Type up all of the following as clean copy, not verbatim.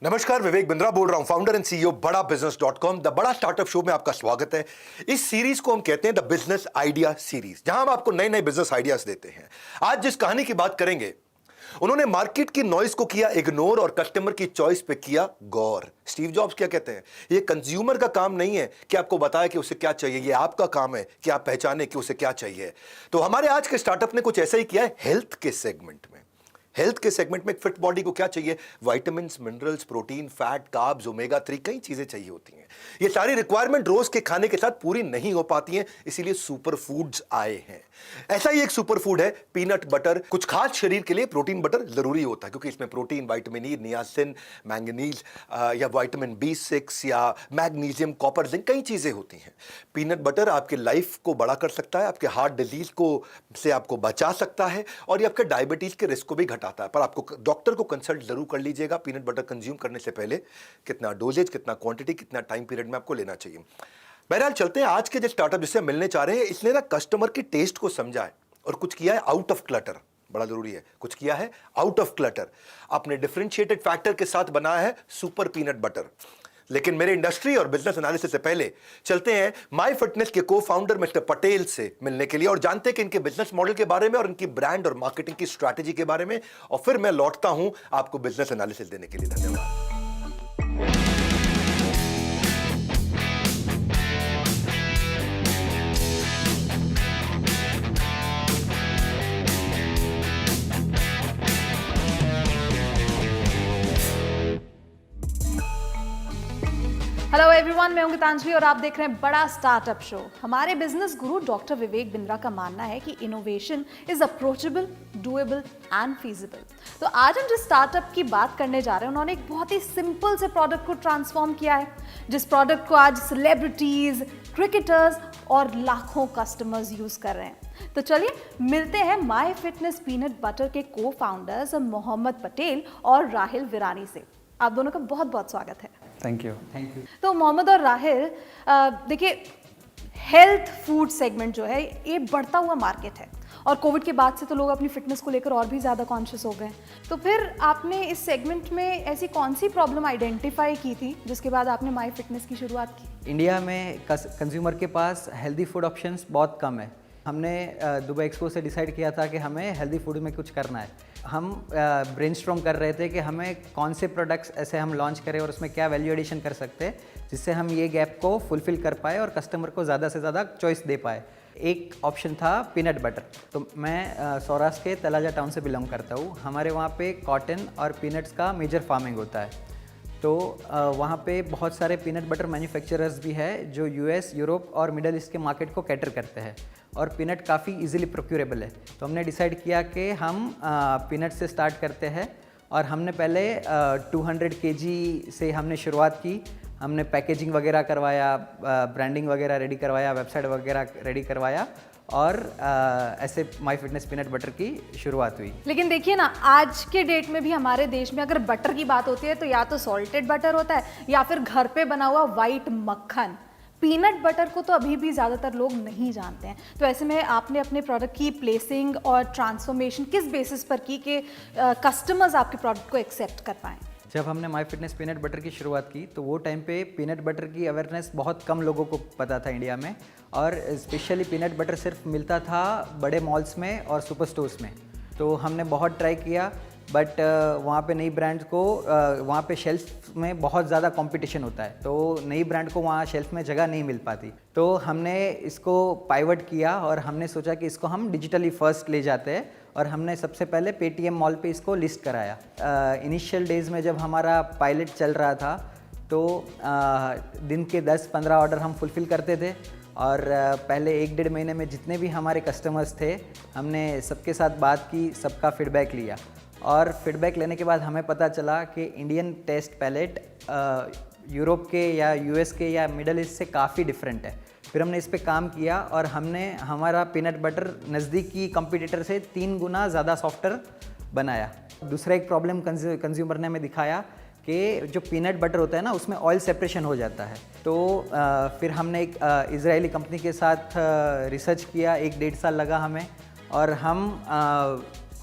नमस्कार, विवेक बिंद्रा बोल रहा हूं, फाउंडर एंड सीईओ बड़ा बिजनेस .com। द बड़ा स्टार्टअप शो में आपका स्वागत है। इस सीरीज को हम कहते हैं द बिजनेस आइडिया सीरीज, जहां हम आपको नए नए बिजनेस आइडियाज देते हैं। आज जिस कहानी की बात करेंगे, उन्होंने मार्केट की नॉइस को किया इग्नोर और कस्टमर की चॉइस पे किया गौर। स्टीव जॉब्स क्या कहते हैं, ये कंज्यूमर का काम नहीं है कि आपको बताए कि उसे क्या चाहिए, ये आपका काम है कि आप पहचाने कि उसे क्या चाहिए। तो हमारे आज के स्टार्टअप ने कुछ ऐसा ही किया है हेल्थ के सेगमेंट में। हेल्थ के सेगमेंट में एक फिट बॉडी को क्या चाहिए, vitamins, minerals, protein, fat, carbs, omega 3, कई चीजें चाहिए होती हैं। ये सारी रिक्वायरमेंट रोज के खाने के साथ पूरी नहीं हो पाती हैं, इसीलिए सुपर फूड्स आए हैं। ऐसा ही एक सुपर फूड है पीनट बटर। कुछ खास शरीर के लिए प्रोटीन बटर जरूरी होता है, क्योंकि इसमें protein, vitamin E, niacin, manganese या विटामिन B6 या मैग्नीशियम, कॉपर, जिंक, कई चीजें होती हैं। पीनट बटर आपके लाइफ को बड़ा कर सकता है, आपके हार्ट डिजीज को से आपको बचा सकता है और ये आपके डायबिटीज के रिस्क को भी घटाता है। पर आपको डॉक्टर को कंसल्ट जरूर कर लीजिएगा पीनट बटर कंज्यूम करने से पहले, कितना डोजेज, कितना क्वांटिटी, कितना टाइम पीरियड में आपको लेना चाहिए। बहरहाल चलते हैं आज के जो स्टार्टअप जिससे मिलने चाह रहे हैं, इसने ना कस्टमर की टेस्ट को समझा है और कुछ किया है आउट ऑफ क्लटर। बड़ा जरूरी है, कुछ किया है आउट ऑफ क्लटर। अपने डिफरेंशिएटेड फैक्टर के साथ बनाया है सुपर पीनट बटर। लेकिन मेरे इंडस्ट्री और बिजनेस एनालिसिस से पहले चलते हैं माई फिटनेस के को फाउंडर मिस्टर पटेल से मिलने के लिए और जानते हैं कि इनके बिजनेस मॉडल के बारे में और इनकी ब्रांड और मार्केटिंग की स्ट्रैटेजी के बारे में। और फिर मैं लौटता हूं आपको बिजनेस एनालिसिस देने के लिए। धन्यवाद। हेलो एवरीवन, मैं हूं गीतांजलि और आप देख रहे हैं बड़ा स्टार्टअप शो। हमारे बिजनेस गुरु डॉक्टर विवेक बिंद्रा का मानना है कि innovation is approachable, doable and feasible. तो आज हम जिस स्टार्टअप की बात करने जा रहे हैं, उन्होंने एक बहुत ही सिंपल से प्रोडक्ट को ट्रांसफॉर्म किया है, जिस प्रोडक्ट को आज सेलिब्रिटीज, क्रिकेटर्स और लाखों कस्टमर्स यूज कर रहे हैं। तो चलिए मिलते हैं माई फिटनेस पीनट बटर के को फाउंडर्स मोहम्मद पटेल और राहिल विरानी से। आप दोनों का बहुत बहुत स्वागत है। Thank you. तो मोहम्मद और राहिल, देखिए, हेल्थ फूड सेगमेंट जो है ये बढ़ता हुआ मार्केट है और कोविड के बाद से तो लोग अपनी फिटनेस को लेकर और भी ज़्यादा कॉन्शियस हो गए। तो फिर आपने इस सेगमेंट में ऐसी कौन सी प्रॉब्लम आइडेंटिफाई की थी जिसके बाद आपने माई फिटनेस की शुरुआत की? इंडिया में कंज्यूमर के पास हेल्दी फूड ऑप्शंस बहुत कम है। हमने दुबई एक्सपो से डिसाइड किया था कि हमें हेल्दी फूड में कुछ करना है। हम ब्रेनस्टॉर्म कर रहे थे कि हमें कौन से प्रोडक्ट्स ऐसे हम लॉन्च करें और उसमें क्या वैल्यू एडिशन कर सकते हैं जिससे हम ये गैप को फुलफिल कर पाए और कस्टमर को ज़्यादा से ज़्यादा चॉइस दे पाए। एक ऑप्शन था पीनट बटर। तो मैं सौराष्ट्र के तलाजा टाउन से बिलोंग करता हूँ। हमारे वहाँ पे कॉटन और पीनट्स का मेजर फार्मिंग होता है। तो वहाँ पे बहुत सारे पीनट बटर मैन्युफैक्चरर्स भी है जो US, यूरोप और मिडल ईस्ट के मार्केट को कैटर करते हैं और पीनट काफ़ी इजीली प्रोक्यूरेबल है। तो हमने डिसाइड किया कि हम पीनट से स्टार्ट करते हैं और हमने पहले 200 kg से हमने शुरुआत की। हमने पैकेजिंग वगैरह करवाया, ब्रांडिंग वगैरह रेडी करवाया, वेबसाइट वगैरह रेडी करवाया और ऐसे माई फिटनेस पीनट बटर की शुरुआत हुई। लेकिन देखिए ना, आज के डेट में भी हमारे देश में अगर बटर की बात होती है तो या तो सॉल्टेड बटर होता है या फिर घर पे बना हुआ वाइट मक्खन। पीनट बटर को तो अभी भी ज़्यादातर लोग नहीं जानते हैं। तो ऐसे में आपने अपने प्रोडक्ट की प्लेसिंग और ट्रांसफॉर्मेशन किस बेसिस पर की कि कस्टमर्स आपके प्रोडक्ट को एक्सेप्ट कर पाएँ? जब हमने माई फिटनेस पीनट बटर की शुरुआत की तो वो टाइम पे पीनट बटर की अवेयरनेस बहुत कम लोगों को पता था इंडिया में, और स्पेशली पीनट बटर सिर्फ मिलता था बड़े मॉल्स में और सुपर स्टोर्स में। तो हमने बहुत ट्राई किया, बट वहाँ पे नई ब्रांड को वहाँ पे शेल्फ में बहुत ज़्यादा कंपटीशन होता है, तो नई ब्रांड को वहाँ शेल्फ में जगह नहीं मिल पाती। तो हमने इसको पाइवट किया और हमने सोचा कि इसको हम डिजिटली फर्स्ट ले जाते हैं और हमने सबसे पहले पेटीएम मॉल पे इसको लिस्ट कराया। इनिशियल डेज़ में जब हमारा पायलट चल रहा था तो दिन के 10-15 ऑर्डर हम फुलफ़िल करते थे और पहले 1-1.5 महीने में जितने भी हमारे कस्टमर्स थे हमने सबके साथ बात की, सबका फीडबैक लिया और फीडबैक लेने के बाद हमें पता चला कि इंडियन टेस्ट पैलेट यूरोप के या US के या मिडल ईस्ट से काफ़ी डिफरेंट है। फिर हमने इस पे काम किया और हमने हमारा पीनट बटर नज़दीकी कंपटीटर से 3 गुना ज़्यादा सॉफ्टर बनाया। दूसरा एक प्रॉब्लम कंज्यूमर ने हमें दिखाया कि जो पीनट बटर होता है ना, उसमें ऑयल सेपरेशन हो जाता है। तो फिर हमने एक इजरायली कंपनी के साथ रिसर्च किया, 1-1.5 साल लगा हमें, और हम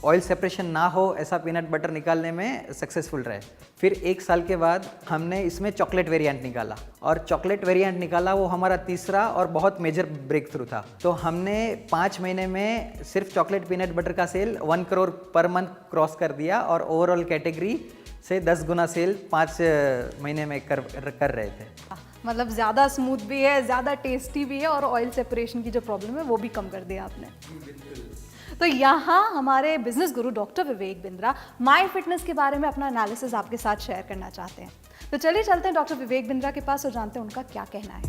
ऑयल सेपरेशन ना हो ऐसा पीनट बटर निकालने में सक्सेसफुल रहे। फिर 1 साल के बाद हमने इसमें चॉकलेट वेरिएंट निकाला, और चॉकलेट वेरिएंट निकाला वो हमारा तीसरा और बहुत मेजर ब्रेक थ्रू था। तो हमने 5 महीने में सिर्फ चॉकलेट पीनट बटर का sale 1 crore per month cross कर दिया, और ओवरऑल कैटेगरी से 10 गुना सेल 5 महीने में कर रहे थे। मतलब ज़्यादा स्मूथ भी है, ज़्यादा टेस्टी भी है, और ऑयल सेपरेशन की जो प्रॉब्लम है वो भी कम कर दिया आपने। तो यहाँ हमारे business Guru doctor Vivek Bindra my fitness के बारे में अपना एनालिसिस आपके साथ शेयर करना चाहते हैं। तो चलिए चलते हैं डॉक्टर विवेक बिंद्रा के पास और जानते हैं उनका क्या कहना है।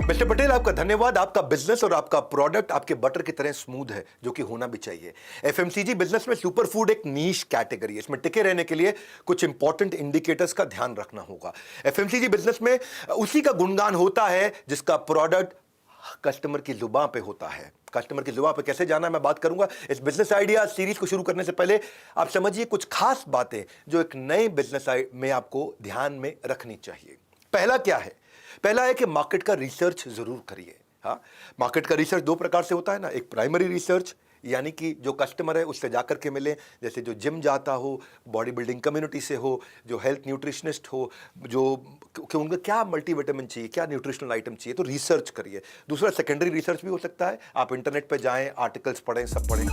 मिस्टर पटेल, आपका धन्यवाद। आपका बिजनेस और आपका प्रोडक्ट आपके बटर की तरह स्मूथ है, जो कि होना भी चाहिए। एफएमसीजी बिजनेस में सुपर फूड एक नीश कैटेगरी है। इसमें टिके रहने के लिए कुछ इंपॉर्टेंट इंडिकेटर्स का ध्यान रखना होगा। एफएमसीजी बिजनेस में उसी का गुणगान होता है जिसका प्रोडक्ट कस्टमर की जुबान पे होता है। कस्टमर की जुबान पे कैसे जाना है मैं बात करूंगा। इस बिजनेस आइडिया सीरीज को शुरू करने से पहले आप समझिए कुछ खास बातें जो एक नए बिजनेस में आपको ध्यान में रखनी चाहिए। पहला क्या है? पहला है कि मार्केट का रिसर्च जरूर करिए। हाँ, मार्केट का रिसर्च 2 प्रकार से होता है ना। एक प्राइमरी रिसर्च, यानी कि जो कस्टमर है उससे जाकर के मिले, जैसे जो जिम जाता हो, बॉडी बिल्डिंग कम्युनिटी से हो, जो हेल्थ न्यूट्रिशनिस्ट हो, जो कि उनको क्या मल्टीविटामिन चाहिए, क्या न्यूट्रिशनल आइटम चाहिए, तो रिसर्च करिए। दूसरा सेकेंडरी रिसर्च भी हो सकता है, आप इंटरनेट पे जाएं, आर्टिकल्स पढ़ें, सब पढ़ें।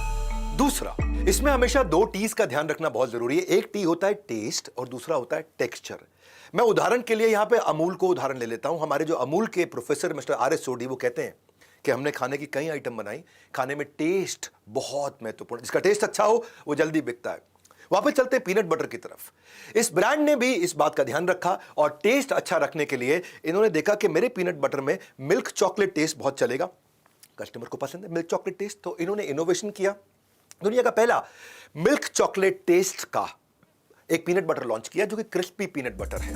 दूसरा, इसमें हमेशा 2 टीज का ध्यान रखना बहुत जरूरी है। एक टी होता है टेस्ट और दूसरा होता है टेक्सचर। मैं उदाहरण के लिए यहाँ पे अमूल को उदाहरण ले लेता हूँ। हमारे जो अमूल के प्रोफेसर मिस्टर RS सोडी वो कहते हैं कि हमने खाने की कई आइटम बनाई, खाने में टेस्ट बहुत महत्वपूर्ण, जिसका टेस्ट अच्छा हो वो जल्दी बिकता है। वापस चलते हैं पीनट बटर की तरफ। इस ब्रांड ने भी इस बात का ध्यान रखा और टेस्ट अच्छा रखने के लिए इन्होंने देखा कि मेरे पीनट बटर में मिल्क चॉकलेट टेस्ट बहुत चलेगा, कस्टमर को पसंद है मिल्क चॉकलेट टेस्ट। तो इन्होंने इनोवेशन किया, दुनिया का पहला मिल्क चॉकलेट टेस्ट का एक पीनट बटर लॉन्च किया जो कि क्रिस्पी पीनट बटर है।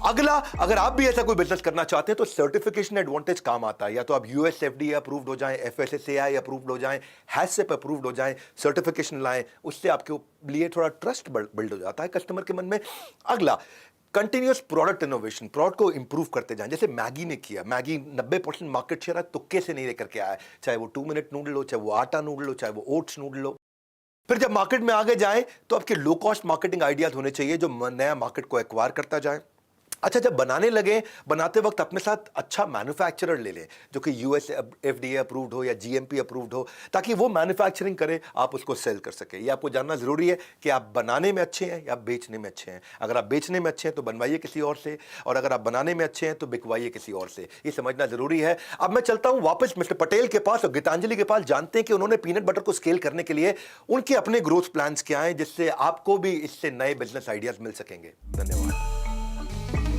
अगला, अगर आप भी ऐसा कोई बिजनेस करना चाहते हैं तो सर्टिफिकेशन एडवांटेज काम आता है। या तो आप US FDA अप्रूव्ड हो जाएं, FSSAI अप्रूव्ड हो जाएं, हैसप अप्रूव्ड हो जाएं, सर्टिफिकेशन लाएं, उससे आपके लिए थोड़ा ट्रस्ट बिल्ड हो जाता है कस्टमर के मन में। अगला, कंटिन्यूस प्रोडक्ट इनोवेशन, प्रोडक्ट को इंप्रूव करते जाएं, जैसे मैगी ने किया। मैगी 90% मार्केट शेयर तुक्के से नहीं लेकर के आया, चाहे वो 2 मिनट नूडल हो, चाहे वो आटा नूडल हो, चाहे वो ओट्स नूडल हो। फिर जब मार्केट में आगे जाएं तो आपके लो कॉस्ट मार्केटिंग आइडियाज होने चाहिए जो नया मार्केट को एक्वायर करता जाए। अच्छा, जब बनाने लगे, बनाते वक्त अपने साथ अच्छा मैन्युफैक्चरर ले लें जो कि US FDA अप्रूव्ड हो या GMP अप्रूव्ड हो, ताकि वो मैन्युफैक्चरिंग करे, आप उसको सेल कर सके। ये आपको जानना जरूरी है कि आप बनाने में अच्छे हैं या बेचने में अच्छे हैं। अगर आप बेचने में अच्छे हैं तो बनवाइए किसी और से, और अगर आप बनाने में अच्छे हैं तो बिकवाइए किसी और से। ये समझना जरूरी है। अब मैं चलता हूं वापस मिस्टर पटेल के पास और गीतांजलि के पास, जानते हैं कि उन्होंने पीनट बटर को स्केल करने के लिए उनके अपने ग्रोथ प्लान्स क्या हैं, जिससे आपको भी इससे नए बिजनेस आइडियाज मिल सकेंगे। धन्यवाद।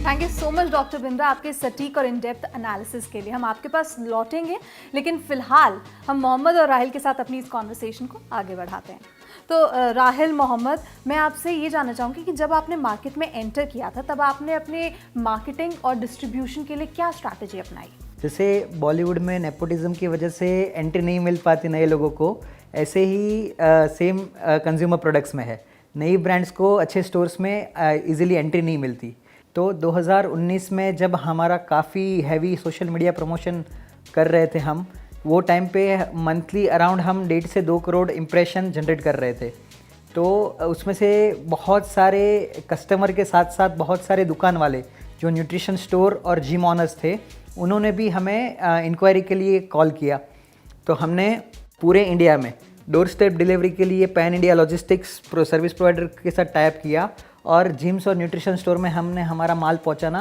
Thank you so much doctor Bindra आपके सटीक और इन डेप्थ एनालिसिस के लिए। हम आपके पास लौटेंगे, लेकिन फिलहाल हम मोहम्मद और राहिल के साथ अपनी इस कॉन्वर्सेशन को आगे बढ़ाते हैं। तो राहिल, मोहम्मद, मैं आपसे ये जानना चाहूँगी कि जब आपने मार्केट में एंटर किया था तब आपने अपने मार्केटिंग और डिस्ट्रीब्यूशन के लिए क्या स्ट्रैटेजी अपनाई? जैसे बॉलीवुड में नेपोटिज्म की वजह से एंट्री नहीं मिल पाती नए लोगों को, ऐसे ही सेम कंज्यूमर प्रोडक्ट्स में है। नई ब्रांड्स को अच्छे स्टोर्स में इजीली एंट्री नहीं मिलती। तो 2019 में जब हमारा काफ़ी हैवी सोशल मीडिया प्रमोशन कर रहे थे हम, वो टाइम पे मंथली अराउंड हम 1.5 से 2 करोड़ इम्प्रेशन जनरेट कर रहे थे। तो उसमें से बहुत सारे कस्टमर के साथ साथ बहुत सारे दुकान वाले जो न्यूट्रिशन स्टोर और जिम ऑनर्स थे, उन्होंने भी हमें इंक्वायरी के लिए कॉल किया। तो हमने पूरे इंडिया में डोर स्टेप डिलीवरी के लिए pan India logistics service provider के साथ टाइप किया, और जिम्स और न्यूट्रिशन स्टोर में हमने हमारा माल पहुंचाना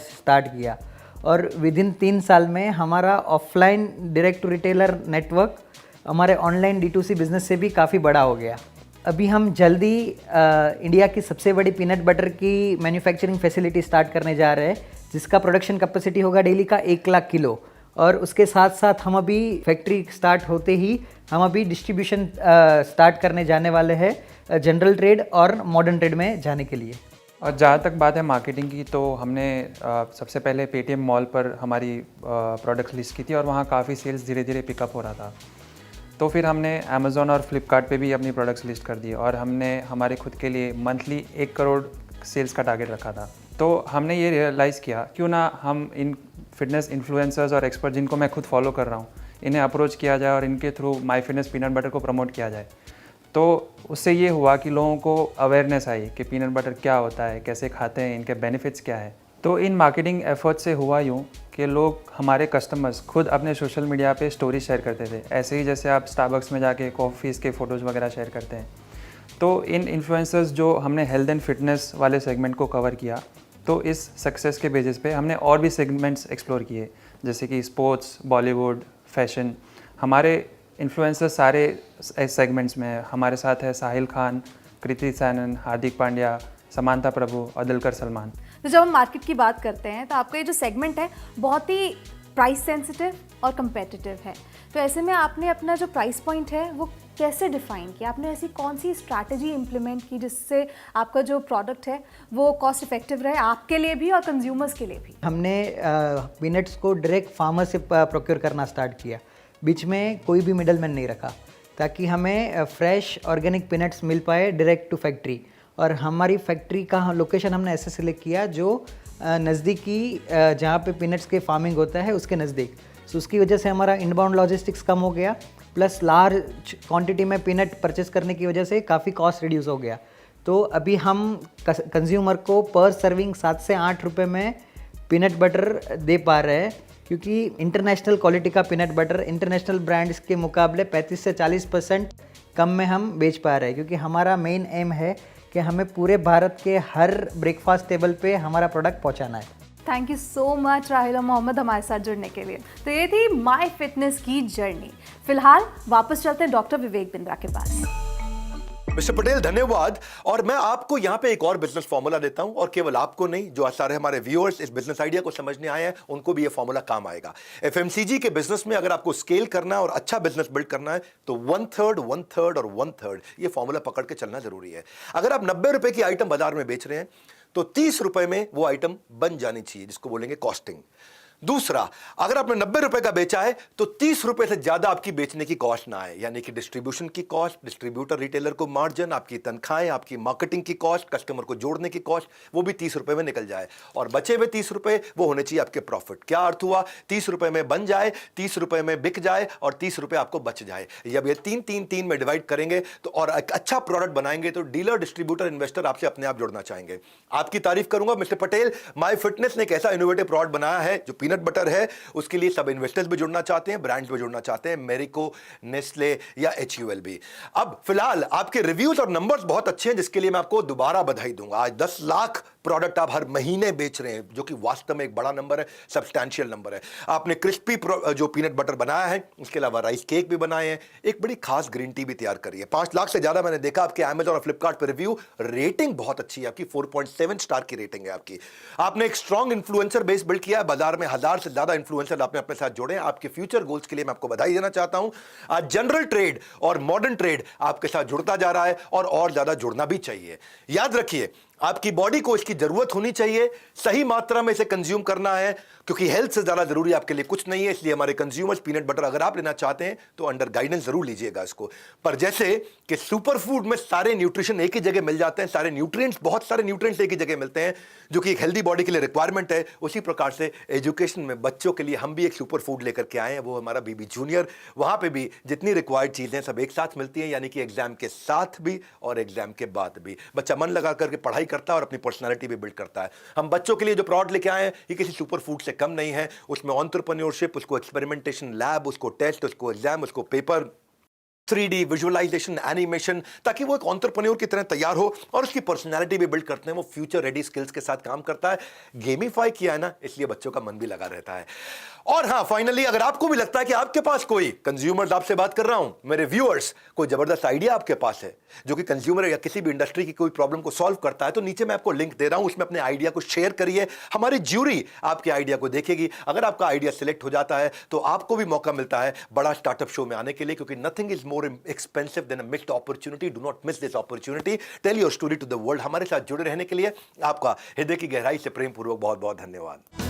स्टार्ट किया। और विद इन 3 साल में हमारा offline direct to retailer network हमारे ऑनलाइन D2C बिजनेस से भी काफ़ी बड़ा हो गया। अभी हम जल्दी इंडिया की सबसे बड़ी पीनट बटर की मैन्युफैक्चरिंग फैसिलिटी स्टार्ट करने जा रहे हैं, जिसका प्रोडक्शन कैपेसिटी होगा डेली का 1 लाख किलो। और उसके साथ साथ हम अभी फैक्ट्री स्टार्ट होते ही हम अभी डिस्ट्रीब्यूशन स्टार्ट करने जाने वाले हैं, जनरल ट्रेड और मॉडर्न ट्रेड में जाने के लिए। और जहाँ तक बात है मार्केटिंग की, तो हमने सबसे पहले पेटीएम मॉल पर हमारी प्रोडक्ट्स लिस्ट की थी और वहाँ काफ़ी सेल्स धीरे धीरे पिकअप हो रहा था। तो फिर हमने अमेज़ॉन और फ्लिपकार्ट पे भी अपनी प्रोडक्ट्स लिस्ट कर दिए और हमने हमारे खुद के लिए मंथली 1 करोड़ सेल्स का टारगेट रखा था। तो हमने ये रियलाइज़ किया क्यों ना हम इन फिटनेस इन्फ्लुएंसर्स और एक्सपर्ट जिनको मैं खुद फॉलो कर रहा हूँ, इन्हें अप्रोच किया जाए और इनके through my fitness peanut butter को प्रमोट किया जाए। तो उससे ये हुआ कि लोगों को अवेयरनेस आई कि पीनट बटर क्या होता है, कैसे खाते हैं, इनके बेनिफिट्स क्या है। तो इन मार्केटिंग एफर्ट से हुआ यूँ कि लोग, हमारे कस्टमर्स खुद अपने सोशल मीडिया पे स्टोरी शेयर करते थे, ऐसे ही जैसे आप स्टारबक्स में जाके कॉफ़ीज़ के फ़ोटोज़ वगैरह शेयर करते हैं। तो इन इन्फ्लुएंसर्स जो हमने हेल्थ एंड फिटनेस वाले सेगमेंट को कवर किया, तो इस सक्सेस के बेसिस पे हमने और भी सेगमेंट्स एक्सप्लोर किए, जैसे कि स्पोर्ट्स, बॉलीवुड, फैशन। हमारे इन्फ्लुएंसर्स सारे सेगमेंट्स में है। हमारे साथ है साहिल खान, कृति सैनन, हार्दिक पांड्या, समांथा प्रभु और दुलकर सलमान। तो जब हम मार्केट की बात करते हैं तो आपका ये जो सेगमेंट है बहुत ही प्राइस सेंसिटिव और कम्पेटिटिव है, तो ऐसे में आपने अपना जो प्राइस पॉइंट है वो कैसे डिफाइन किया? आपने ऐसी कौन सी स्ट्रैटेजी इम्प्लीमेंट की जिससे आपका जो प्रोडक्ट है वो कॉस्ट इफेक्टिव रहे आपके लिए भी और कंज्यूमर्स के लिए भी? हमने पीनट्स को डायरेक्ट फार्मर से प्रोक्योर करना स्टार्ट किया, बीच में कोई भी मिडलमैन नहीं रखा, ताकि हमें फ्रेश ऑर्गेनिक पीनट्स मिल पाए डायरेक्ट टू फैक्ट्री। और हमारी फैक्ट्री का लोकेशन हमने ऐसे सेलेक्ट किया जो नज़दीकी जहाँ पे पीनट्स के फार्मिंग होता है उसके नज़दीक। सो उसकी वजह से हमारा इनबाउंड लॉजिस्टिक्स कम हो गया, प्लस लार्ज क्वांटिटी में पीनट परचेस करने की वजह से काफ़ी कॉस्ट रिड्यूस हो गया। तो अभी हम कंज्यूमर को पर सर्विंग 7 से 8 रुपये में पीनट बटर दे पा रहे हैं, क्योंकि इंटरनेशनल क्वालिटी का पीनट बटर इंटरनेशनल ब्रांड्स के मुकाबले 35 से 40% कम में हम बेच पा रहे हैं, क्योंकि हमारा मेन एम है कि हमें पूरे भारत के हर ब्रेकफास्ट टेबल पे हमारा प्रोडक्ट पहुंचाना है। Thank you so much Rahil और मोहम्मद हमारे साथ जुड़ने के लिए। तो ये थी माय फिटनेस की जर्नी। फिलहाल वापस चलते हैं डॉक्टर विवेक बिंद्रा के पास। मिस्टर पटेल धन्यवाद। और मैं आपको यहाँ पे एक और बिजनेस फॉर्मूला देता हूँ, और केवल आपको नहीं, जो सारे हमारे व्यूअर्स इस बिजनेस आइडिया को समझने आए हैं उनको भी ये फॉर्मूला काम आएगा। एफएमसीजी के बिजनेस में अगर आपको स्केल करना है और अच्छा बिजनेस बिल्ड करना है तो 1/3, 1/3 और 1/3 ये फॉर्मूला पकड़ के चलना जरूरी है। अगर आप 90 रुपए की आइटम बाजार में बेच रहे हैं तो 30 रुपए में वो आइटम बन जानी चाहिए, जिसको बोलेंगे कॉस्टिंग। दूसरा, अगर आपने 90 रुपए का बेचा है तो 30 रुपए से ज्यादा आपकी बेचने की कॉस्ट ना आए, यानी कि डिस्ट्रीब्यूशन की कॉस्ट, डिस्ट्रीब्यूटर रिटेलर को मार्जिन, आपकी तनख्वाहें, आपकी मार्केटिंग की कॉस्ट, कस्टमर को जोड़ने की कॉस्ट, वो भी 30 रुपए में निकल जाए। और बचे हुए 30 रुपए वो होने चाहिए आपके प्रॉफिट। क्या अर्थ हुआ? 30 रुपए में बन जाए, 30 रुपए में बिक जाए और 30 रुपए आपको बच जाए। जब ये 3-3-3 में डिवाइड करेंगे तो और एक अच्छा प्रोडक्ट बनाएंगे तो डीलर, डिस्ट्रीब्यूटर, इन्वेस्टर आपसे अपने आप जुड़ना चाहेंगे। आपकी तारीफ करूंगा मिस्टर पटेल। माय फिटनेस ने एक ऐसा इनोवेटिव प्रोडक्ट बनाया है जो पीनट बटर है, उसके लिए सब इन्वेस्टर्स भी जुड़ना चाहते हैं, ब्रांड्स भी जुड़ना चाहते हैं, मेरिको, नेस्ले या HUL भी। अब फिलहाल आपके रिव्यूज और नंबर्स बहुत अच्छे हैं, जिसके लिए मैं आपको दोबारा बधाई दूंगा। आज 10 लाख प्रोडक्ट आप हर महीने बेच रहे हैं, जो कि वास्तव में एक बड़ा नंबर है, सब्सटैंशियल नंबर है। आपने क्रिस्पी जो पीनट बटर बनाया है, उसके अलावा राइस केक भी बनाए हैं, एक बड़ी खास ग्रीन टी भी तैयार करी है। 5 लाख से ज्यादा मैंने देखा आपके अमेज़न और फ्लिपकार्ट पर रिव्यू। रेटिंग बहुत अच्छी है आपकी, 4.7 स्टार की रेटिंग है आपकी। आपने एक स्ट्रॉन्ग इन्फ्लुएंसर बेस बिल्ड किया है, बाजार में 1000 से ज्यादा इन्फ्लुएंसर आपने अपने साथ जोड़े हैं। आपके फ्यूचर गोल्स के लिए मैं आपको बधाई देना चाहता हूं। आज जनरल ट्रेड और मॉडर्न ट्रेड आपके साथ जुड़ता जा रहा है और ज्यादा जुड़ना भी चाहिए। याद रखिए, आपकी बॉडी को इसकी जरूरत होनी चाहिए, सही मात्रा में इसे कंज्यूम करना है, क्योंकि हेल्थ से ज्यादा जरूरी आपके लिए कुछ नहीं है। इसलिए हमारे कंज्यूमर्स पीनट बटर अगर आप लेना चाहते हैं तो अंडर गाइडेंस जरूर लीजिएगा इसको। पर जैसे कि सुपर फूड में सारे न्यूट्रिशन एक ही जगह मिल जाते हैं, सारे न्यूट्रिएंट्स, बहुत सारे न्यूट्रिएंट्स एक ही जगह मिलते हैं, जो कि एक हेल्दी बॉडी के लिए रिक्वायरमेंट है, उसी प्रकार से एजुकेशन में बच्चों के लिए हम भी एक सुपर फूड लेकर के आए हैं, वो हमारा बीबी जूनियर। वहां पे भी जितनी रिक्वायर्ड चीजें सब एक साथ मिलती हैं, यानी कि एग्जाम के साथ भी और एग्जाम के बाद भी। बच्चा मन लगा करके पढ़ाई करता है और अपनी पर्सनालिटी भी बिल्ड करता है। हम बच्चों के लिए जो प्रोडक्ट लेके आए हैं ये किसी सुपर फूड से कम नहीं है। उसमें एंटरप्रेन्योरशिप, उसको एक्सपेरिमेंटेशन लैब, उसको टेस्ट, उसको एग्जाम, उसको पेपर, 3D विजुअलाइजेशन, एनिमेशन, ताकि वो एक एंटरप्रेन्योर की तरह तैयार हो और उसकी पर्सनालिटी भी बिल्ड करते हैं। वो फ्यूचर रेडी स्किल्स के साथ काम करता है। गेमिफाई किया है ना, इसलिए बच्चों का मन भी लगा रहता है। और हाँ, फाइनली अगर आपको भी लगता है कि आपके पास कोई, कंज्यूमर्स आपसे बात कर रहा हूं, मेरे व्यूअर्स, कोई जबरदस्त आइडिया आपके पास है जो कि कंज्यूमर या किसी भी इंडस्ट्री की कोई प्रॉब्लम को सॉल्व करता है, तो नीचे मैं आपको लिंक दे रहा हूं, उसमें अपने आइडिया को शेयर करिए। हमारी ज्यूरी आपके आइडिया को देखेगी। अगर आपका आइडिया सिलेक्ट हो जाता है तो आपको भी मौका मिलता है बड़ा स्टार्टअप शो में आने के लिए, क्योंकि nothing is more expensive than a missed opportunity. Do not miss this opportunity. Tell your story to the world. हमारे साथ जुड़े रहने के लिए आपका हृदय की गहराई से प्रेम पूर्वक बहुत बहुत धन्यवाद।